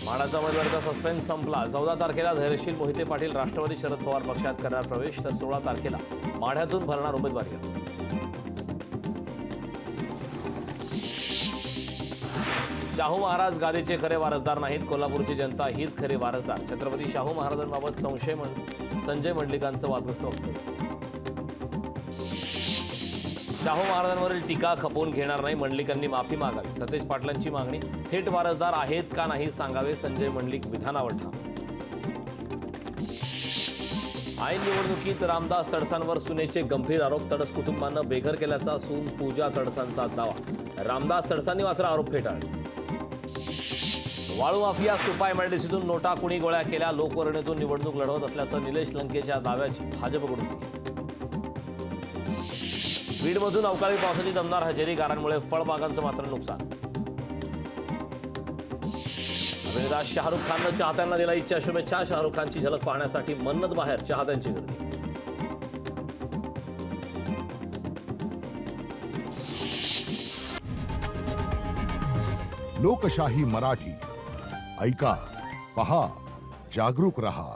माढाचा उमेदवारीचा suspense संपला। 14 तारखेला धैर्यशील मोहिते पाटील राष्ट्रवादी शरद पवार पक्षात करणार प्रवेश, तर 16 तारखेला माढ्यातून भरणार उमेदवारी अर्ज। शाहू महाराज गादीचे खरे वारसदार नाहीत, कोल्हापूरची जनता हीच खरी वारसदार। छत्रपती शाहू महाराजांबाबत संजय मंडलिकांचं वादग्रस्त वक्तव्य। शाहू महाराजांवरील टीका खपवून घेणार नाही, मंडलिकांनी माफी मागावी। सतेज पाटलांची मागणी, थेट वारसदार आहेत का नाही सांगावे, संजय मंडलिक विधानावर ठाम। ऐन निवडणुकीत रामदास तडसांवर सुनेचे गंभीर आरोप, तडस कुटुंबानं बेघर केल्याचा सून पूजा तडसांचा दावा। रामदास तडसांनी मात्र आरोप फेटाळले। वाळू माफिया सुपा एमआयडीसीतून नोटा कुणी गोळ्या केल्या, लोकवर्गणीतून निवडणूक लढवत असल्याचं निलेश लंकेच्या दाव्याची भाजपकडून टीका। बीडमधून अवकाळी पावसाची दमदार हजेरी, गारांमुळे फळबागांचं मात्र नुकसान। अभिनेता शाहरुख खाननं चाहत्यांना दिला इच्छा शुभेच्छा, शाहरुख खानची झलक पाहण्यासाठी मन्नत बाहेर चाहत्यांची गर्दी। लोकशाही मराठी ऐका, पहा, जागरूक रहा।